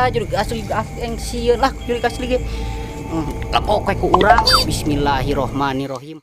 Jurig asli yang sieun lah jurig asli ge. Lapok kayak ku urang. Bismillahirrohmanirrohim.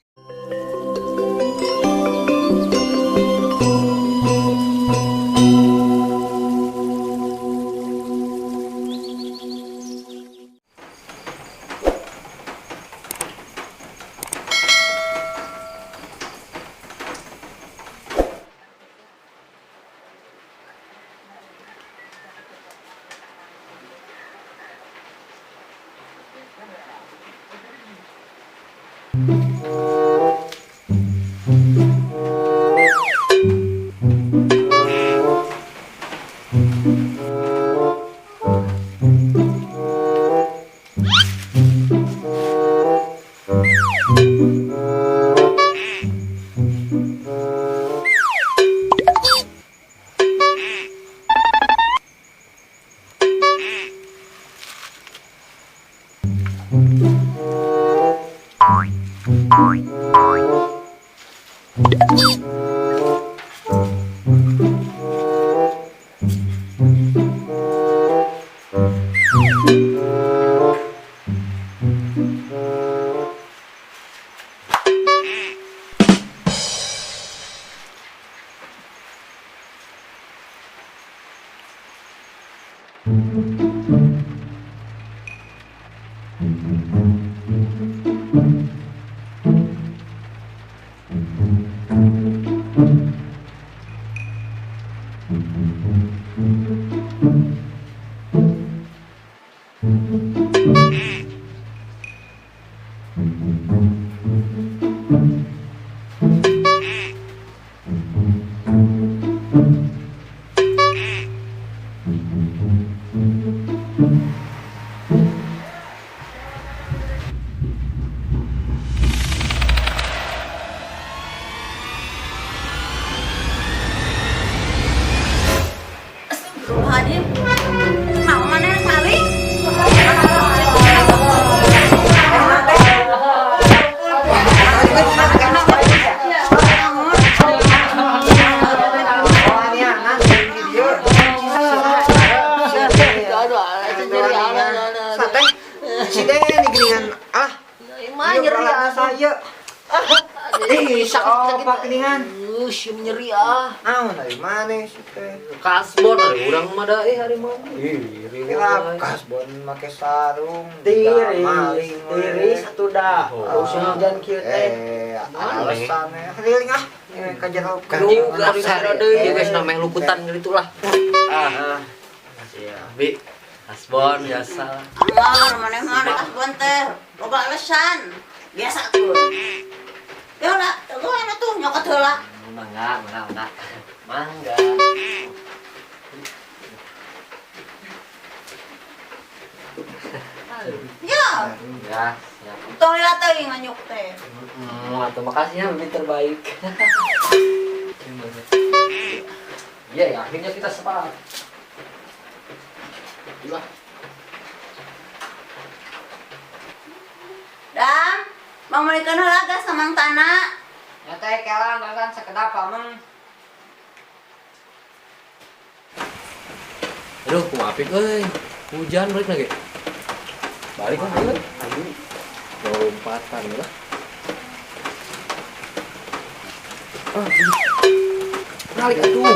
Hadir, mau mana yang paling? Si Deng digeringan nyeri saya. Sakit pak geningan. Sium nyeri ah. Dari mana sih teh? Kasbon hari urang mah da hari mah. Kira kasbon make sarung. Tiris satu dah. Usia hujan kieu teh. Alasannya keliling kajero Juga sada deui geus nameng lukutan gitu lah. Sia, Bi. Kasbon biasa. Allah, mana kasbon teh, loba alasan. Biasa tuh. Ya lah, gua enak tuh nyokot heula. Mangga. Ya, Ya, siap. tong lihat teh nganyuk teh. Atuh makasih ya lebih terbaik. Iya ya, akhirnya kita sepakat. Itulah. Dan mau menikah heula gas samang tanah. Ya teh kelang kan sakedap pameng. Aduh, kumapik euy. Hujan balik lagi. Balik kan balik. Ayo. Lompatan lah. Balik atuh.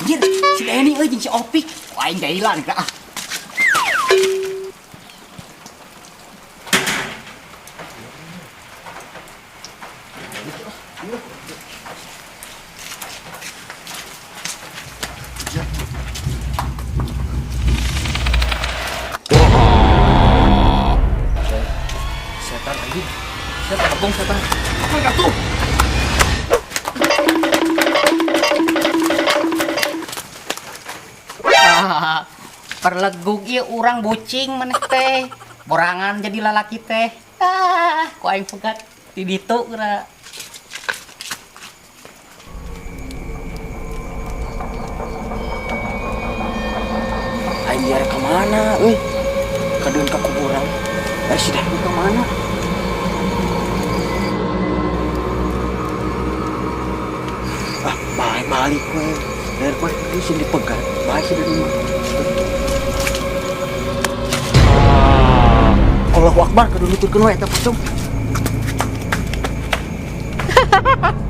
Anjir, si Deni euy jeung si Opik. Wah, aing gailan ah. Setan anjing. Setan kebong setan. Apa kartu? Perlegug ieu urang bucing maneh teh. Borangan jadi lalaki teh. Ku aing pegat di ditu geura. Aing biar kemana euy? Kadeun ka kuburan. Si Dewi kemana? balik we. Daripada itu sih dipegat. Baik sih di rumah. Allahu Akbar kudu nuturkeun we eta pocong.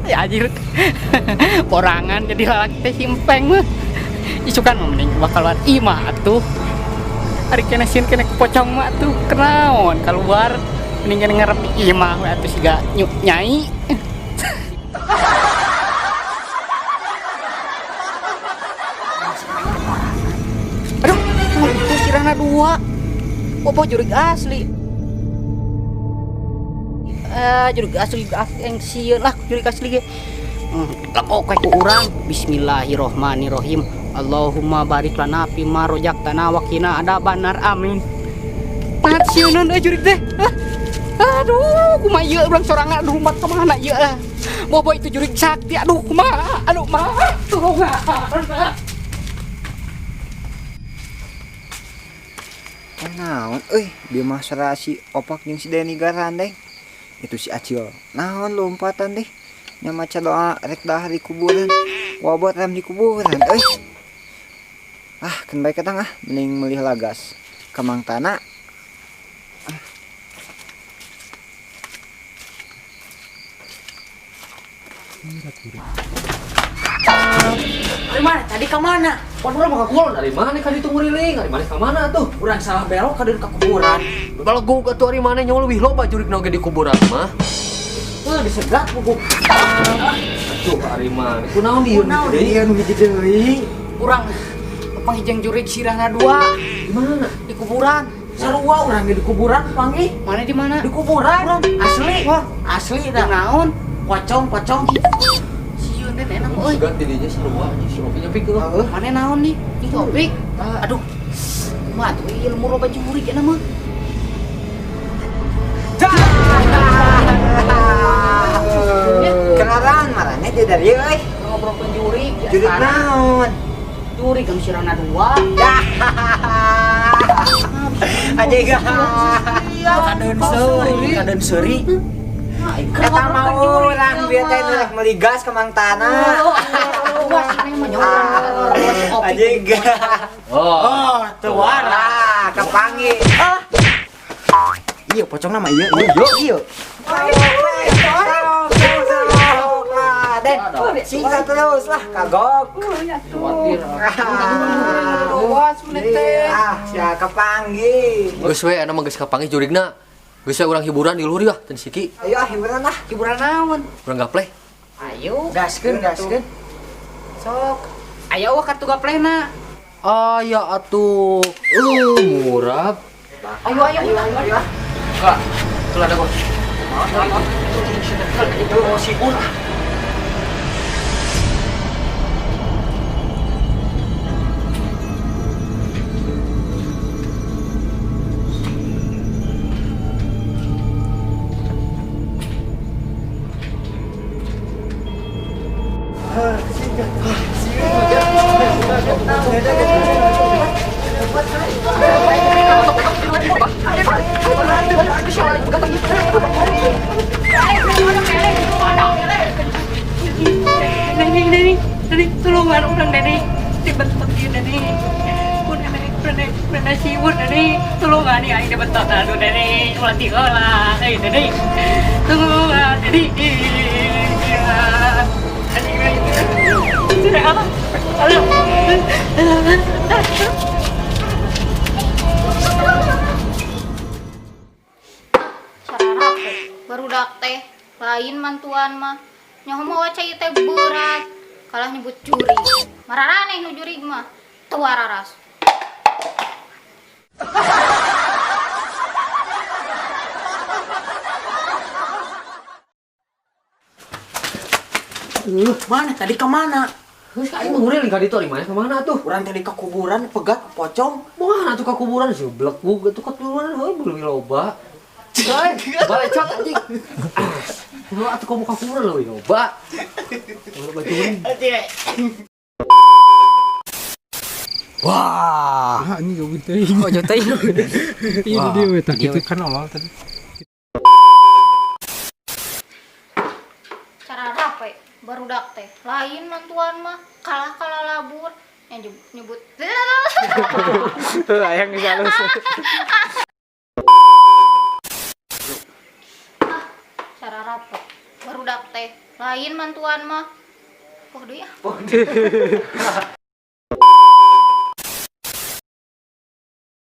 Ya anjir. Borangan jadi lalaki teh simpeng mah. Isukan mending bakalan imah atuh. Hari kena sieun kena pocong mah atuh kenaon keluar mending ngarep imah we atuh siga nyai. Aduh, itu sirana dua. Bobo jurig asli. Jurig asli yang sieun lah jurig asli ge. Lakok kayak urang. Bismillahirrohmanirrohim. Allahumma barik lana fima rojaktana wa qina adzabannar amin. Pat sieun jurig teh. Aduh, kumaha ieu urang sorangan aduh mat kemana ieu lah. Bobo itu jurig sakti. Aduh, kumaha? Aduh, mah. Tolongan. Naon dia masalah si Opak jeung si Deni Garandeng. Itu si Acil. Naon lompatan deh. Nya maca doa rek dahar di kuburan. Wabot ram di kuburan kan baik ketang mending melih lagas ke Mang Tana. Dari mana? Tadi ke mana? Pan urang mah kakulon dari mana ka ditu nguriling? Dari mana ka mana tuh? Urang salah belok ka ka kuburan. Balagug atuh ari mana nya leuwih loba jurigna oge di kuburan mah. Disegat buku. Atuh ari mana? Kunaon ieu? Dia nu hiji deui. Urang panghijeng jurig sirahna dua. Di mana? Di kuburan. Sarua urang di kuburan panggih. Mana di mana? Di kuburan. Asli. Wah, Asli di dah. naon? Pocong. Sieun teh enak euy. Segat tidinya sarua nya si Opi nyepi ke. Mana naon nih? Ih, Opik. Aduh. Kumaha tuh ilmu loba jurig eta mah. Kenalan marane dia dari euy. Ngobrolkeun jurig. Jurig naon? Jurig kan sirahna dua. Aja Kaden seuri. Eta mau urang bieu teh nu rek meuli gas ke Mang Tana. Aja Oh, Tuh warah. kepanggih. Iya pocong nama iya. Iya. Den, singkat terus lah kagok. khawatir. Awas menit teh. Ya kepanggih. Geus we anu mah geus kapanggih jurigna. Geus we urang hiburan di luhur ya teu siki. Ayo hiburan lah. Hiburan naon? Urang gapleh. Ayo. Gaskeun. Sok. Ayo wah katu gaplehna. Aya atuh. Murah. Ayo. Kak, tuh ada kok. Deni, tulungan orang Deni. Dibentuk dia Deni. Pernah siwur Deni. Tulungan nih aing dibentuk aduh Deni. Ulah tinggalah. Deni. Tulungan Deni. Sararap barudak teh lain mantuan mah nyaho mah wacai teh berat kalah nyebut juri mararaneh nu jurig mah teu wararas. Mana tadi ke mana? Geus aing mah ngureuling ka ditu ari mana ka mana tuh? Urang tadi ke kuburan pegat pocong. Moal atuh ka kuburan sih blekug atuh ka kuburan heuh belum loba. Cai, balik cot anjing. Lu atuh ka muka kuburan leuwih loba. Loba juring. Wah, ini jauh teuing. Oh, jauh teuing. Iya dia we tah kitu kan awal tadi. Sararap we barudak teh lain mantuan mah kalah labur yang nyebut Ayang geus halus. cara rapot barudak teh lain mantuan mah poh deui ah